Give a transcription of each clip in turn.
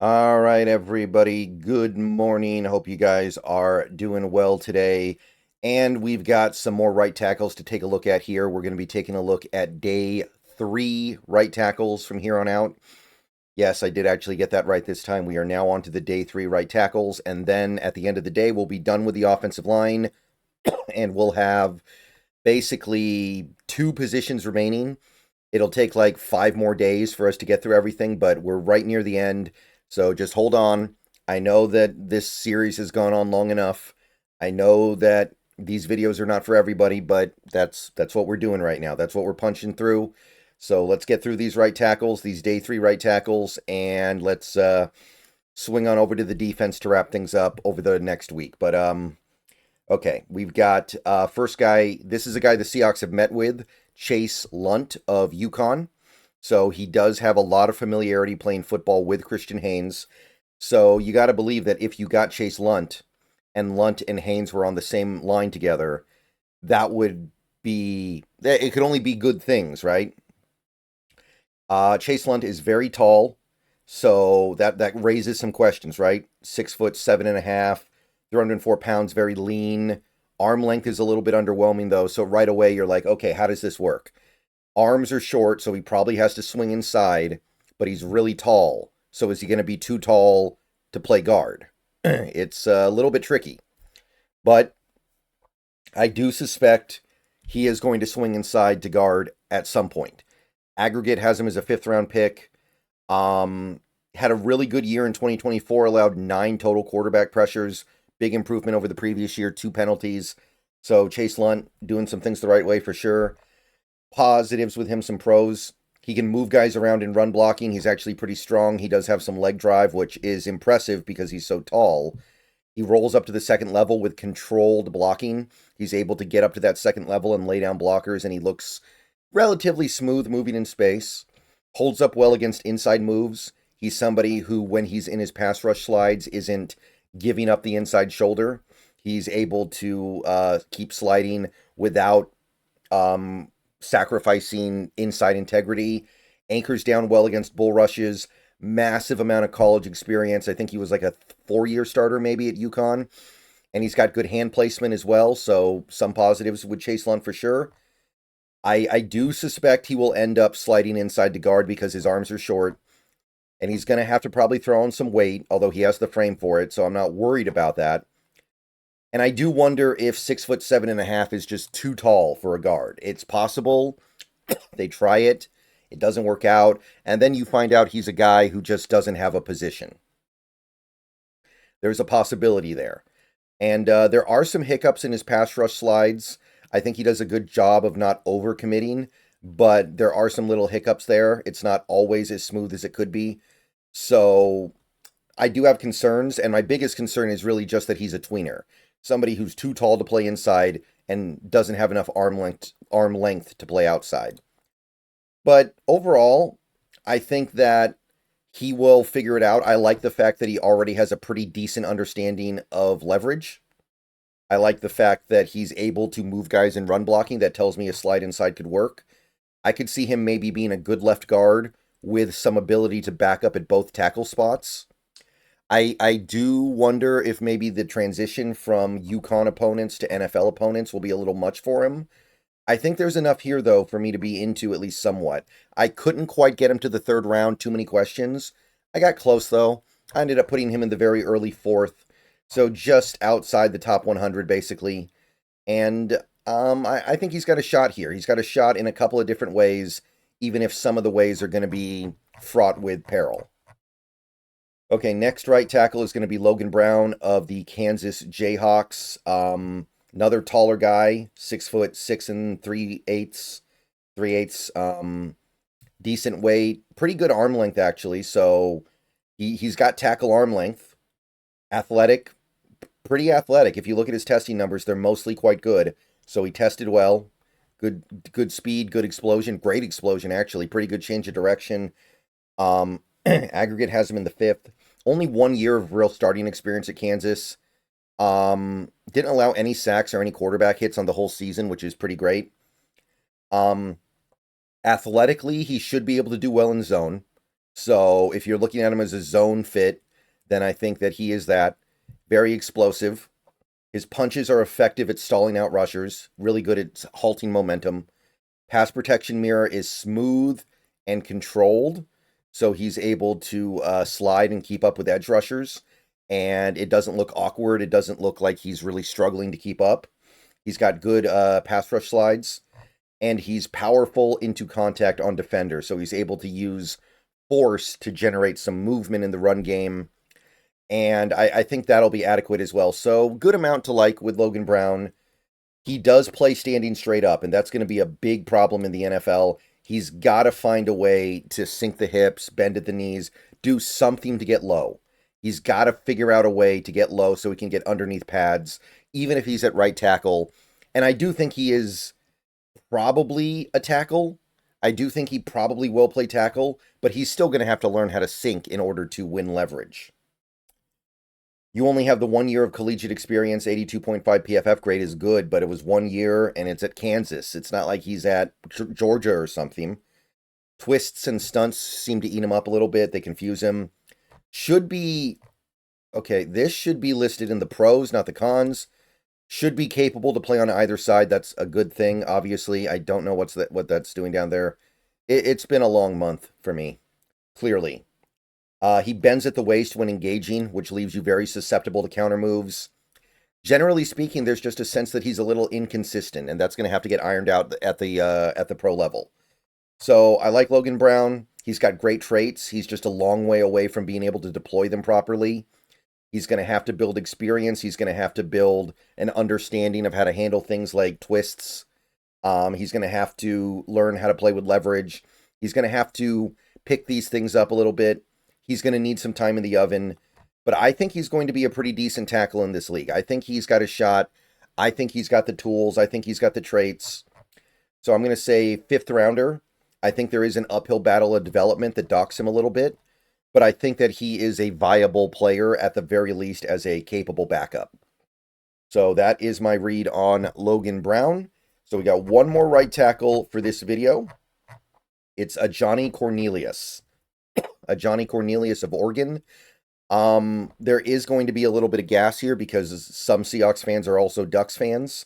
All right, everybody. Good morning. Hope you guys are doing well today. And we've got some more right tackles to take a look at here. We're going to be taking a look at day three right tackles from here on out. Yes, I did actually get that right this time. We are now on to the day three right tackles. And then at the end of the day, we'll be done with the offensive line and we'll have basically two positions remaining. It'll take like 5 more days for us to get through everything, but we're right near the end. So just hold on. I know that this series has gone on long enough. I know that these videos are not for everybody, but that's what we're doing right now. That's what we're punching through. So let's get through these right tackles, these day three right tackles, and let's swing on over to the defense to wrap things up over the next week. But okay, we've got first guy. This is a guy the Seahawks have met with, Chase Lundt of UConn. So he does have a lot of familiarity playing football with Christian Haynes. So you got to believe that if you got Chase Lundt and Haynes were on the same line together, that would be, it could only be good things, right? Chase Lundt is very tall, so that raises some questions, right? 6 foot 7.5, 304 pounds, very lean. Arm length is a little bit underwhelming though, so right away you're like, okay, how does this work? Arms are short, so he probably has to swing inside, but he's really tall. So is he going to be too tall to play guard? It's a little bit tricky, but I do suspect he is going to swing inside to guard at some point. Aggregate has him as a fifth round pick. Had a really good year in 2024, allowed 9 total quarterback pressures, big improvement over the previous year, 2 penalties. So Chase Lundt doing some things the right way for sure. Positives with him, some pros. He can move guys around in run blocking. He's actually pretty strong. He does have some leg drive, which is impressive because he's so tall. He rolls up to the second level with controlled blocking. He's able to get up to that second level and lay down blockers, and he looks relatively smooth moving in space. Holds up well against inside moves. He's somebody who, when he's in his pass rush slides, isn't giving up the inside shoulder. He's able to keep sliding without sacrificing inside integrity. Anchors down well against bull rushes. Massive amount of college experience. I think he was like a 4-year starter maybe at UConn. And he's got good hand placement as well. So some positives with Chase Lundt for sure. I do suspect he will end up sliding inside to guard because his arms are short. And he's going to have to probably throw on some weight, although he has the frame for it. So I'm not worried about that. And I do wonder if 6 foot 7.5 is just too tall for a guard. It's possible. They try it. It doesn't work out. And then you find out he's a guy who just doesn't have a position. There's a possibility there. And there are some hiccups in his pass rush slides. I think he does a good job of not overcommitting, but there are some little hiccups there. It's not always as smooth as it could be. So I do have concerns, and my biggest concern is really just that he's a tweener. Somebody who's too tall to play inside and doesn't have enough arm length to play outside. But overall, I think that he will figure it out. I like the fact that he already has a pretty decent understanding of leverage. I like the fact that he's able to move guys in run blocking. That tells me a slide inside could work. I could see him maybe being a good left guard with some ability to back up at both tackle spots. I do wonder if maybe the transition from UConn opponents to NFL opponents will be a little much for him. I think there's enough here, though, for me to be into at least somewhat. I couldn't quite get him to the third round, too many questions. I got close, though. I ended up putting him in the very early fourth, so just outside the top 100, basically. And I think he's got a shot here. He's got a shot in a couple of different ways, even if some of the ways are going to be fraught with peril. Okay, next right tackle is going to be Logan Brown of the Kansas Jayhawks. Another taller guy, 6 foot 6 and 3/8, 3/8. Decent weight, pretty good arm length actually. So he's got tackle arm length, athletic, pretty athletic. If you look at his testing numbers, they're mostly quite good. So he tested well, good speed, good explosion, great explosion actually, pretty good change of direction. Aggregate has him in the fifth. Only 1 year of real starting experience at Kansas. Didn't allow any sacks or any quarterback hits on the whole season, which is pretty great. Um, Athletically, he should be able to do well in zone. So if you're looking at him as a zone fit, then I think that he is that. Very explosive. His punches are effective at stalling out rushers, really good at halting momentum. Pass protection mirror is smooth and controlled, so he's able to slide and keep up with edge rushers, and it doesn't look awkward. It doesn't look like he's really struggling to keep up. He's got good pass rush slides, and he's powerful into contact on defender, so he's able to use force to generate some movement in the run game, and I think that'll be adequate as well. So good amount to like with Logan Brown. He does play standing straight up, and that's going to be a big problem in the NFL. He's got to find a way to sink the hips, bend at the knees, do something to get low. He's got to figure out a way to get low so he can get underneath pads, even if he's at right tackle. And I do think he is probably a tackle. I do think he probably will play tackle, but he's still going to have to learn how to sink in order to win leverage. You only have the 1 year of collegiate experience. 82.5 PFF grade is good, but it was 1 year and it's at Kansas. It's not like he's at Georgia or something. Twists and stunts seem to eat him up a little bit. They confuse him. Should be, okay, this should be listed in the pros, not the cons. Should be capable to play on either side. That's a good thing, obviously. I don't know what that's doing down there. It's been a long month for me, clearly. He bends at the waist when engaging, which leaves you very susceptible to counter moves. Generally speaking, there's just a sense that he's a little inconsistent, and that's going to have to get ironed out at the pro level. So I like Logan Brown. He's got great traits. He's just a long way away from being able to deploy them properly. He's going to have to build experience. He's going to have to build an understanding of how to handle things like twists. He's going to have to learn how to play with leverage. He's going to have to pick these things up a little bit. He's going to need some time in the oven, but I think he's going to be a pretty decent tackle in this league. I think he's got a shot. I think he's got the tools. I think he's got the traits. So I'm going to say 5th rounder. I think there is an uphill battle of development that docks him a little bit, but I think that he is a viable player at the very least as a capable backup. So that is my read on Logan Brown. So we got one more right tackle for this video. It's Ajani Cornelius. Ajani Cornelius of Oregon. There is going to be a little bit of gas here because some Seahawks fans are also Ducks fans.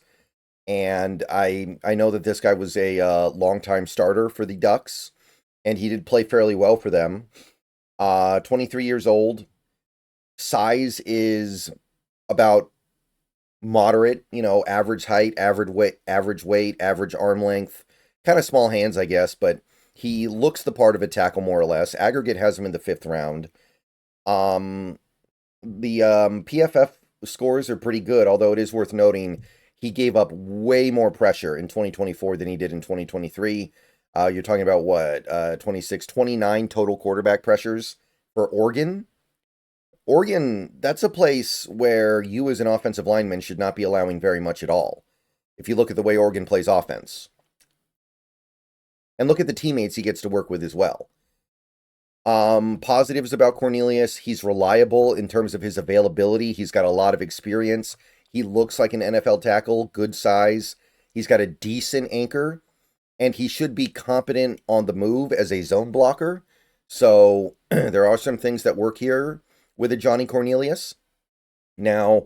And I know that this guy was a longtime starter for the Ducks, and he did play fairly well for them. 23 years old. Size is about moderate, average height, average weight, average arm length. Kind of small hands, I guess, but he looks the part of a tackle more or less. Aggregate has him in the 5th round. The PFF scores are pretty good, although it is worth noting he gave up way more pressure in 2024 than he did in 2023. You're talking about what, 26, 29 total quarterback pressures for Oregon. Oregon, that's a place where you as an offensive lineman should not be allowing very much at all, if you look at the way Oregon plays offense. And look at the teammates he gets to work with as well. Positives about Cornelius: he's reliable in terms of his availability. He's got a lot of experience. He looks like an NFL tackle, good size. He's got a decent anchor, and he should be competent on the move as a zone blocker. So there are some things that work here with Ajani Cornelius. Now,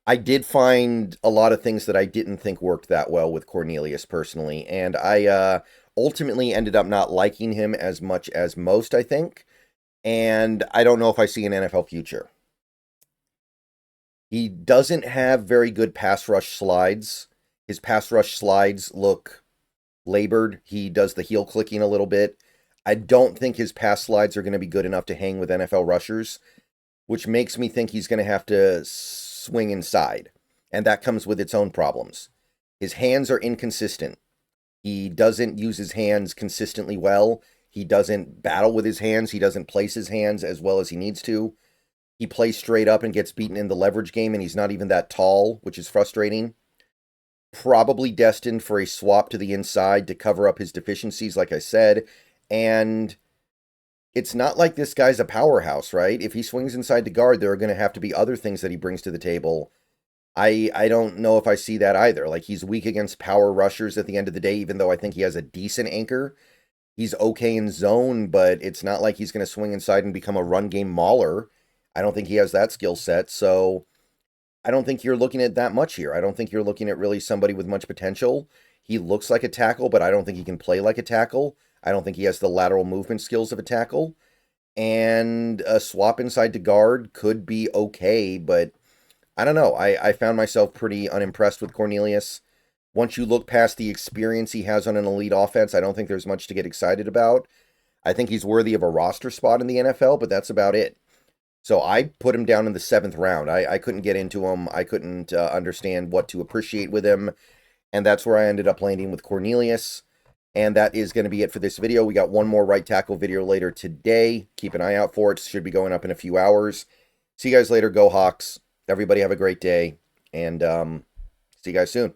I did find a lot of things that I didn't think worked that well with Cornelius personally, and I ultimately ended up not liking him as much as most, I think, and I don't know if I see an NFL future. He doesn't have very good pass rush slides. His pass rush slides look labored. He does the heel clicking a little bit. I don't think his pass slides are going to be good enough to hang with NFL rushers, which makes me think he's going to have to swing inside, and that comes with its own problems. His hands are inconsistent. He doesn't use his hands consistently well. He doesn't battle with his hands. He doesn't place his hands as well as he needs to. He plays straight up and gets beaten in the leverage game, and he's not even that tall, which is frustrating. Probably destined for a swap to the inside to cover up his deficiencies, like I said. And it's not like this guy's a powerhouse, right? If he swings inside the guard, there are going to have to be other things that he brings to the table. I don't know if I see that either. Like, he's weak against power rushers at the end of the day, even though I think he has a decent anchor. He's okay in zone, but it's not like he's going to swing inside and become a run game mauler. I don't think he has that skill set. So I don't think you're looking at that much here. I don't think you're looking at really somebody with much potential. He looks like a tackle, but I don't think he can play like a tackle. I don't think he has the lateral movement skills of a tackle. And a swap inside to guard could be okay, but I don't know. I found myself pretty unimpressed with Cornelius. Once you look past the experience he has on an elite offense, I don't think there's much to get excited about. I think he's worthy of a roster spot in the NFL, but that's about it. So I put him down in the 7th round. I couldn't get into him. I couldn't understand what to appreciate with him. And that's where I ended up landing with Cornelius. And that is going to be it for this video. We got one more right tackle video later today. Keep an eye out for it. It should be going up in a few hours. See you guys later. Go Hawks. Everybody have a great day. And see you guys soon.